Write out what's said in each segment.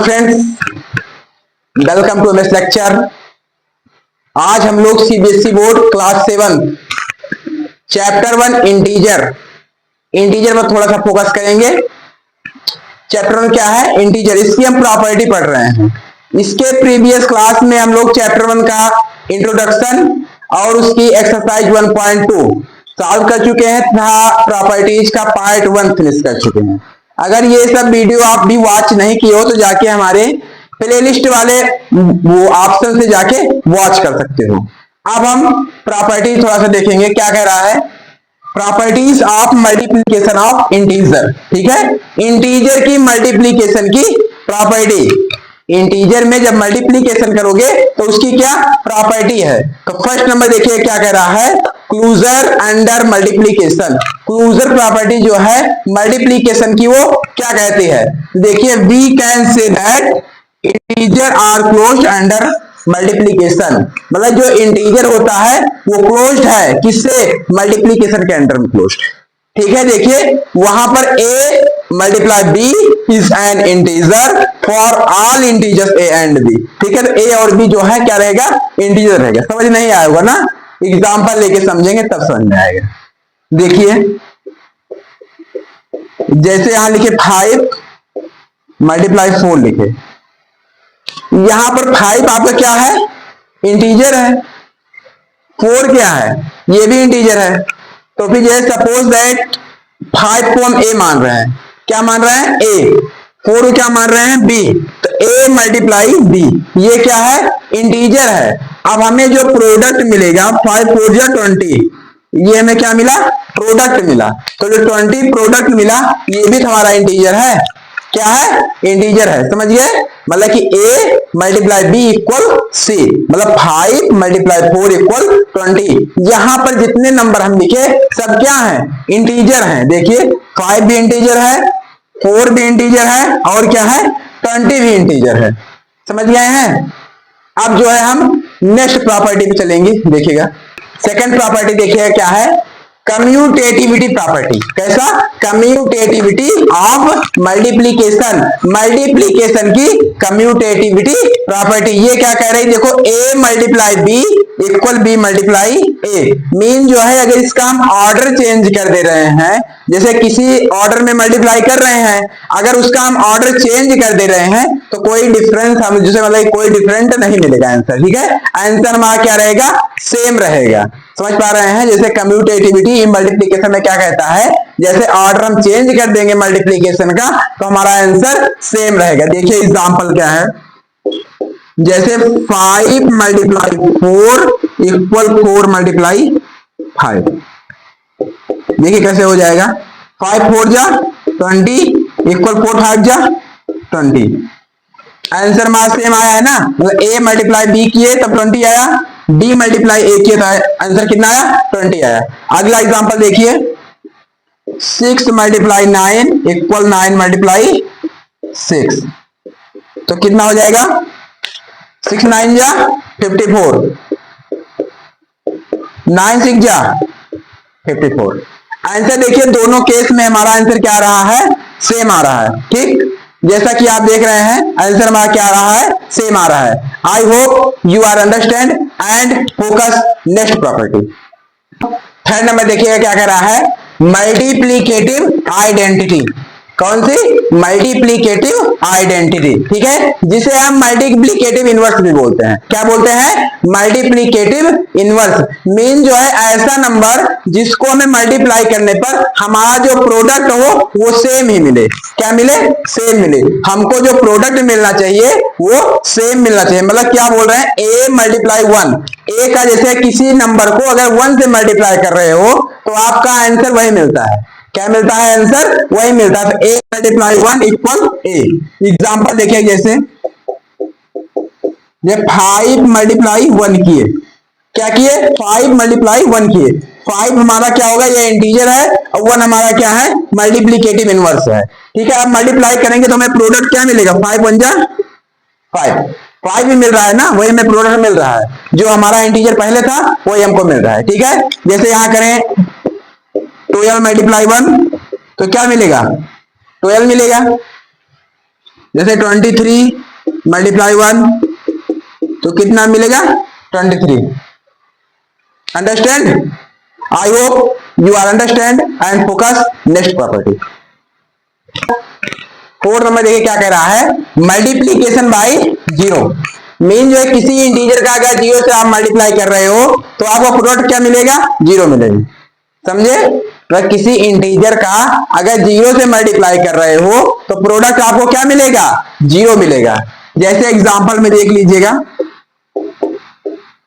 Hello friends, welcome to this lecture. आज हम लोग CBSE board class 7 chapter 1 integer पर थोड़ा सा फोकस करेंगे। चैप्टर 1 क्या है? इंटीजर। इसकी हम प्रॉपर्टी पढ़ रहे हैं। इसके प्रीवियस क्लास में हम लोग चैप्टर 1 का इंट्रोडक्शन और उसकी एक्सरसाइज 1.2 सॉल्व कर चुके हैं तथा प्रॉपर्टीज का पार्ट 1 फिनिश कर चुके हैं। अगर ये सब वीडियो आप भी वॉच नहीं किए हो तो जाके हमारे प्लेलिस्ट वाले वो ऑप्शन से जाके वॉच कर सकते हो। अब हम प्रॉपर्टी थोड़ा सा देखेंगे क्या कह रहा है। Properties of multiplication of integer. ठीक है, इंटीजर की मल्टीप्लीकेशन की प्रॉपर्टी। इंटीजर में जब मल्टीप्लीकेशन करोगे तो उसकी क्या प्रॉपर्टी है। तो फर्स्ट नंबर देखिए क्या कह रहा है, closure under multiplication. Closure property जो है मल्टीप्लीकेशन की वो क्या कहती है, देखिए we can say that integer are closed under multiplication. मतलब जो इंटीजर होता है वो क्लोज्ड है किससे, मल्टीप्लीकेशन के अंडर में क्लोज्ड। ठीक है, देखिए वहां पर a multiply b is an integer for all integers a and b। ठीक है, तो a और b जो है क्या रहेगा, इंटीजर रहेगा। समझ नहीं आया होगा ना, एग्जांपल लेके समझेंगे तब समझ में आएगा। देखिए जैसे यहां लिखे 5 मल्टीप्लाई 4 लिखे, यहां पर 5 आपका क्या है, इंटीजर है। 4 क्या है, ये भी इंटीजर है। तो फिर जैसे सपोज दैट 5 को हम a मान रहे हैं, क्या मान रहे हैं a, 4 को क्या मान रहे हैं b, तो a मल्टीप्लाई b ये क्या है, इंटीजर है। अब हमें जो प्रोडक्ट मिलेगा 5 4 जा 20, ये हमें क्या मिला, प्रोडक्ट मिला। तो जो 20 प्रोडक्ट मिला ये भी हमारा इंटीजर है। क्या है, इंटीजर है। समझ गए, मतलब कि a multiply b equal c, मतलब 5 मल्टीप्लाई 4 इक्वल 20। यहां पर जितने नंबर हम लिखे सब क्या है, इंटीजर हैं। देखिए 5 भी इंटीजर है, 4 भी इंटीजर है और क्या है, 20 भी इंटीजर है। समझ गए हैं। अब जो है हम नेक्स्ट प्रॉपर्टी पे चलेंगे। देखिएगा सेकंड प्रॉपर्टी देखिएगा क्या है, कम्यूटेटिविटी प्रॉपर्टी। कैसा, कम्यूटेटिविटी ऑफ मल्टीप्लीकेशन। मल्टीप्लीकेशन की कम्यूटेटिविटी प्रॉपर्टी। ये क्या कह रही है, देखो a multiply b equal b multiply a। Mean जो है अगर इसका हम ऑर्डर चेंज कर दे रहे हैं, जैसे किसी ऑर्डर में मल्टीप्लाई कर रहे हैं, अगर उसका हम ऑर्डर चेंज कर दे रहे हैं तो कोई डिफरेंस हम जैसे मतलब कोई डिफरेंट नहीं मिलेगा आंसर। ठीक है, आंसर हमारा क्या रहेगा, सेम रहेगा। समझ पा रहे हैं। जैसे कम्यूटेटिविटी मल्टीप्लीकेशन में क्या कहता है, जैसे ऑर्डर हम चेंज कर देंगे मल्टीप्लीकेशन का तो हमारा आंसर सेम रहेगा। देखिए एग्जांपल क्या है, जैसे 5 मल्टीप्लाई 4 इक्वल 4 मल्टीप्लाई 5। देखिए कैसे हो जाएगा, 5 4 जा 20 इक्वल 4 5 जा 20। आंसर हमारा सेम आया है ना, मतलब a मल्टीप्लाई b किए तब 20 आया, b मल्टीप्लाई a किए तो आंसर कितना आया, 20 आया। अगला एग्जांपल देखिए, 6 मल्टीप्लाई 9 इक्वल 9 मल्टीप्लाई 6। तो कितना हो जाएगा, 6 9 जा 54, 9 6 जा 54। आंसर देखिए दोनों केस में हमारा आंसर क्या आ रहा है, सेम आ रहा है। ठीक, जैसा कि आप देख रहे हैं आंसर हमारा क्या आ रहा है, सेम आ रहा है। I hope you are understand and focus next property. Third number देखिएगा क्या कह रहा है, मल्टीप्लीकेटिव आइडेंटिटी। कौन सी, मल्टीप्लीकेटिव आइडेंटिटी। ठीक है, जिसे हम मल्टीप्लीकेटिव इनवर्स भी बोलते हैं। क्या बोलते हैं, मल्टीप्लीकेटिव इनवर्स। मीन जो है ऐसा नंबर जिसको हमें मल्टीप्लाई करने पर हमारा जो प्रोडक्ट हो वो सेम ही मिले। क्या मिले, सेम मिले। हमको जो प्रोडक्ट मिलना चाहिए वो सेम मिलना चाहिए। मतलब क्या बोल रहे हैं, a मल्टीप्लाई 1, a का जैसे किसी नंबर को अगर 1 से मल्टीप्लाई कर रहे हो तो आपका आंसर वही मिलता है। क्या मिलता है, आंसर वही मिलता है। तो a multiply 1 equal a। Example देखिए, जैसे ये 5 मल्टीप्लाई 1 किए, क्या किए, 5 मल्टीप्लाई 1 किए। 5 हमारा क्या होगा, ये इंटीजर है और 1 हमारा क्या है, मल्टीप्लीकेटिव इनवर्स है। ठीक है, अब मल्टीप्लाई करेंगे तो हमें प्रोडक्ट क्या मिलेगा, 5 1 जा 5, 5 भी मिल रहा है ना, वही हमें प्रोडक्ट मिल रहा है। जो हमारा इंटीजर पहले था वही हमको मिल रहा है। ठीक है, जैसे यहां करें 12 मल्टीप्लाई 1 तो क्या मिलेगा, 12 मिलेगा। जैसे 23 मल्टीप्लाई 1 तो कितना मिलेगा 23। Understand? I hope you are understand and focus next property. 4 number देखिए क्या कह रहा है, मल्टीप्लीकेशन बाय जीरो। मीन जो है किसी इंटीजर का अगर जीरो से आप मल्टीप्लाई कर रहे हो तो आपको प्रोडक्ट क्या मिलेगा, जीरो मिलेगा। समझे? तो किसी इंटीजर का अगर जीरो से मल्टीप्लाई कर रहे हो तो प्रोडक्ट आपको क्या मिलेगा, जीरो मिलेगा। जैसे एग्जांपल में देख लीजिएगा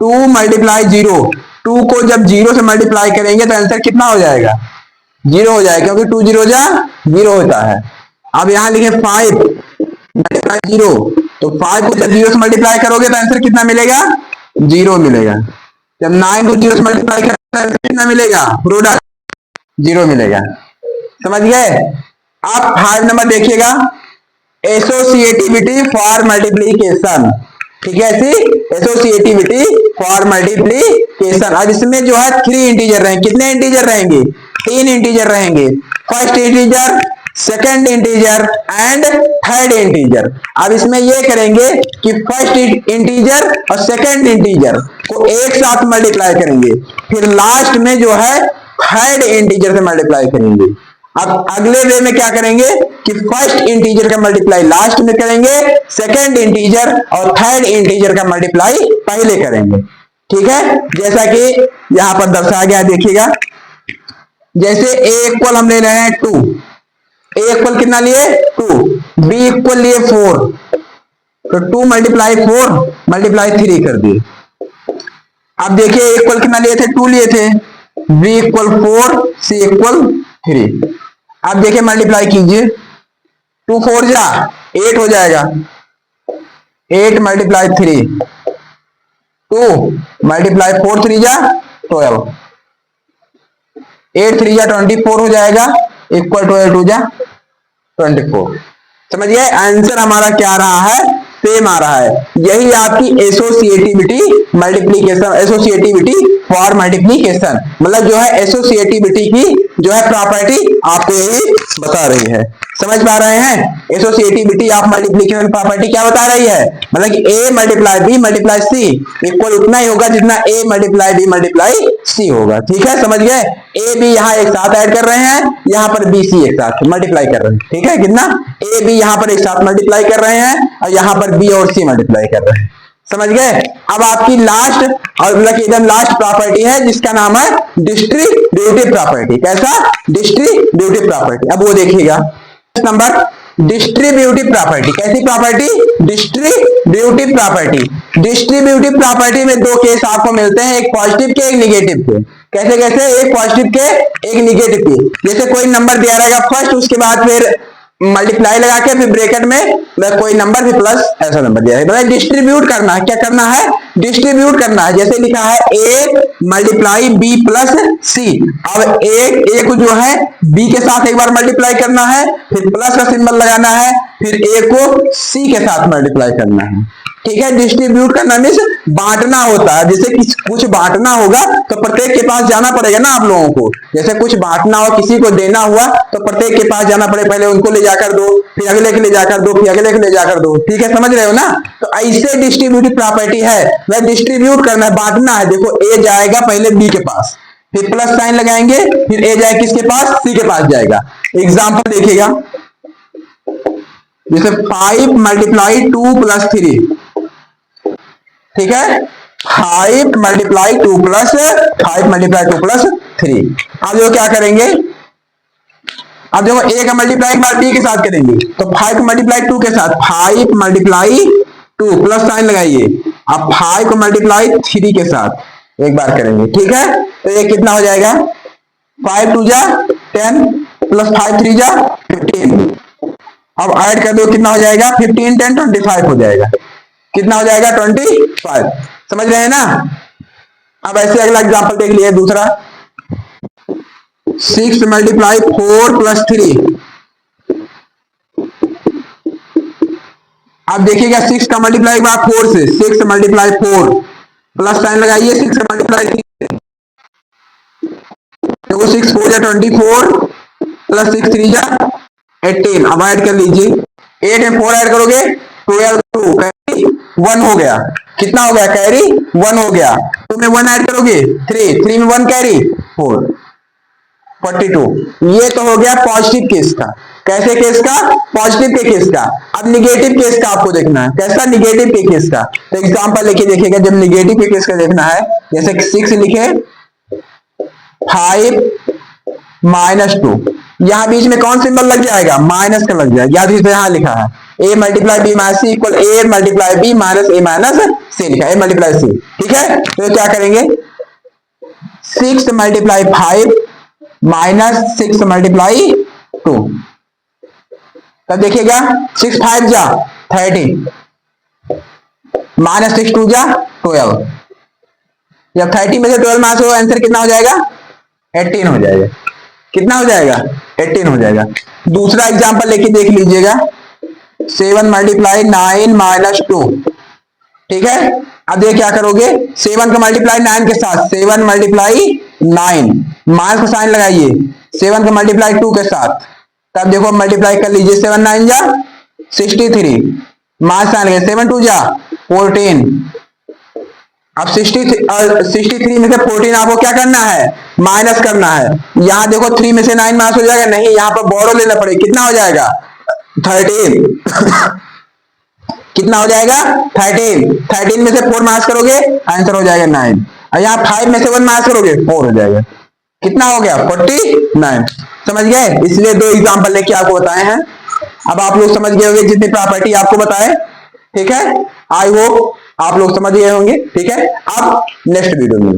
2 मल्टीप्लाई जीरो, 2 को जब जीरो से मल्टीप्लाई करेंगे तो आंसर कितना हो जाएगा, जीरो हो जाएगा, क्योंकि 2 जीरो जा जीरो होता है। अब यहां लिखे 5 मल्टीप्लाई जीरो, तो 5 को जब जीरो से मल्टीप्लाई करोगे तो आंसर कितना मिलेगा, जीरो मिलेगा। जब 9 को जीरो से मल्टीप्लाई करोगे तो कितना मिलेगा, प्रोडक्ट जीरो मिलेगा। समझ गए? आप 5 नंबर देखिएगा, एसोसिएटिविटी फॉर मल्टीप्लीकेशन। ठीक है, ऐसी एसोसिएटिविटी फॉर मल्टीप्लीकेशन। अब इसमें जो है 3 इंटीजर रहेंगे। कितने इंटीजर रहेंगे, 3 इंटीजर रहेंगे। First integer, second integer and third integer. अब इसमें ये करेंगे कि फर्स्ट इंटीजर और सेकंड इंटीजर को एक साथ मल्टीप्लाई करेंगे, फिर लास्ट में जो है थर्ड इंटीजर से मल्टीप्लाई करेंगे। अब अगले वे में क्या करेंगे कि फर्स्ट इंटीजर का मल्टीप्लाई लास्ट में करेंगे, सेकंड इंटीजर और थर्ड इंटीजर का मल्टीप्लाई पहले करेंगे। ठीक है, जैसा कि यहां पर दर्शाया गया देखिएगा। जैसे a इक्वल हम ले रहे हैं 2, a इक्वल कितना लिए 2, b इक्वल लिए 4, तो 2 मल्टीप्लाई 4 मल्टीप्लाई 3 कर दिए। अब देखिए a इक्वल कितना लिए थे, 2 लिए थे, b इक्वल 4, c इक्वल 3। अब देखिए मल्टीप्लाई कीजिए, 2 4 जा 8 हो जाएगा, 8 मल्टीप्लाई 3, 2 मल्टीप्लाई 4 3 जा 12, 8 3 जा 24 हो जाएगा, इक्वल 12 2 जा 24। समझिए आंसर हमारा क्या आ रहा है, सेम आ रहा है। यही आपकी associativity multiplication, associativity for multiplication, मतलब जो है एसोसिएटिविटी की जो है प्रॉपर्टी आपको यही बता रही है। समझ पा रहे हैं? एसोसिएटिविटी ऑफ मल्टीप्लीकेशन प्रॉपर्टी क्या बता रही है, मतलब कि a multiply b multiply c equal उतना ही होगा जितना a multiply b multiply c होगा। ठीक है, समझ गए? a b यहाँ एक साथ ऐड कर रहे हैं, यहाँ पर b c एक साथ मल्टीप्लाई कर रहे हैं। ठीक है, कितना a b यहाँ पर एक साथ मल्टीप्लाई कर रहे हैं और यहाँ पर b और c मल्टीप्लाई कर रहे हैं। समझ गए? अब आपकी लास्ट और मतलब एकदम लास्ट प्रॉपर्टी है जिसका नाम है डिस्ट्रीब्यूटिव प्रॉपर्टी। कैसा? Distributive property. अब वो देखिएगा नंबर, डिस्ट्रीब्यूटिव प्रॉपर्टी। कैसी property? Distributive property. Distributive property में 2 केस आपको मिलते हैं, एक पॉजिटिव के एक निगेटिव के। कैसे कैसे? एक पॉजिटिव के एक निगेटिव के। जैसे कोई नंबर दिया रहेगा फर्स्ट, उसके बाद फिर मल्टीप्लाई लगा के फिर ब्रैकेट में कोई नंबर भी प्लस ऐसा नंबर दिया है, मतलब डिस्ट्रीब्यूट करना है। क्या करना है? डिस्ट्रीब्यूट करना है। जैसे लिखा है a multiply b plus c। अब a को जो है b के साथ एक बार मल्टीप्लाई करना है, फिर प्लस का सिंबल लगाना है, फिर a को c के साथ मल्टीप्लाई करना है। ठीक है, डिस्ट्रीब्यूट करना मीन्स बांटना होता है। जैसे कुछ बांटना होगा तो प्रत्येक के पास जाना पड़ेगा ना आप लोगों को। जैसे कुछ बांटना हो, किसी को देना हुआ तो प्रत्येक के पास जाना पड़े, पहले उनको ले जाकर दो, फिर अगले के ले जाकर दो, फिर अगले के ले जाकर दो। ठीक है, समझ रहे हो ना? तो ऐसे डिस्ट्रीब्यूटिव प्रॉपर्टी है, वह डिस्ट्रीब्यूट करना है, बांटना है। देखो a जाएगा पहले b के पास, फिर प्लस साइन लगाएंगे, फिर a जाए किसके पास, c के पास जाएगा। एग्जाम्पल देखिएगा, जैसे 5 मल्टीप्लाई 2 प्लस 3। ठीक है, 5 मल्टीप्लाई 2 प्लस 5 मल्टीप्लाई 2 प्लस 3। अब जो क्या करेंगे, अब देखो a का मल्टीप्लाई एक बार b के साथ करेंगे, तो 5 मल्टीप्लाई 2 के साथ 5 मल्टीप्लाई 2 प्लस साइन लगाइए। अब 5 को मल्टीप्लाई 3 के साथ एक बार करेंगे। ठीक है, तो ये कितना हो जाएगा, 5 2 जा 10 प्लस 5 3 जा 15। अब ऐड कर दो, कितना हो जाएगा, 15 10 25 हो जाएगा। कितना हो जाएगा, 25। समझ रहे हैं ना? अब ऐसे अगला एग्जांपल देख लिए, दूसरा 6 मल्टीप्लाई 4 प्लस 3। अब देखिएगा 6 का मल्टीप्लाई एक बार 4 से, 6 मल्टीप्लाई 4 प्लस साइन लगाइए, 6 का मल्टीप्लाई 3, देखो 6 4 जा 24 प्लस 6 3 जा 18। अब ऐड कर लीजिए, 8 में 4 ऐड करोगे 12, 2 कैरी 1 हो गया। कितना हो गया? कैरी 1 हो गया। 2 में 1 ऐड करोगे 3 में 1 कैरी 4, 42। ये तो हो गया पॉजिटिव केस का। कैसे केस का? पॉजिटिव के केस का। अब निगेटिव केस का आपको देखना है। कैसा? निगेटिव के केस का। तो एग्जांपल लेके देखिएगा। जब निगेटिव के केस का देखना है, जैसे 6 लिखे 5 -2, यहां बीच में कौन सिंबल लग जाएगा? माइनस का लग जाएगा। याद इसे यहां लिखा है a multiply b minus C equal a multiply b minus a minus C लिखा है, a मल्टीप्लाई सी। ठीक है, तो क्या करेंगे? 6 मल्टीप्लाई 5 माइनस 6 मल्टीप्लाई 2। तब देखिएगा 6 5 जा 13 माइनस 6 2 जा 12। जब 30 में से 12 माइनस हो, आंसर कितना हो जाएगा? 18 हो जाएगा। कितना हो जाएगा? 18 हो जाएगा। दूसरा एग्जांपल लेके देख लीजिएगा। 7 मल्टीप्लाई 9 माइनस 2। ठीक है, अब ये क्या करोगे? 7 का मल्टीप्लाई 9 के साथ, 7 मल्टीप्लाई 9 माइनस का साइन लगाइए 7 का मल्टीप्लाई 2 के साथ। तब देखो मल्टीप्लाई कर लीजिए। 7 9 जा 63 माइनस साइन लगाइए 7 2 जा 14। अब 63 में से 14 आपको क्या करना है? माइनस करना है। यहां देखो 3 में से 9 माइनस हो जाएगा, नहीं, यहां पर बोरो लेना पड़ेगा। कितना हो जाएगा? 13 कितना हो जाएगा? 13 में से 4 माइनस करोगे, आंसर हो जाएगा 9। और यहाँ 5 में से 1 माइनस करोगे 4 हो जाएगा। कितना हो गया? 49। समझ गए? इसलिए 2 एग्जांपल लेके आपको बताए हैं। अब आप लोग समझ गए होंगे जितनी प्रॉपर्टी आपको बताए। ठीक है, आई होप आप लोग समझ गए होंगे। ठीक है, अब नेक्स्ट वीडियो में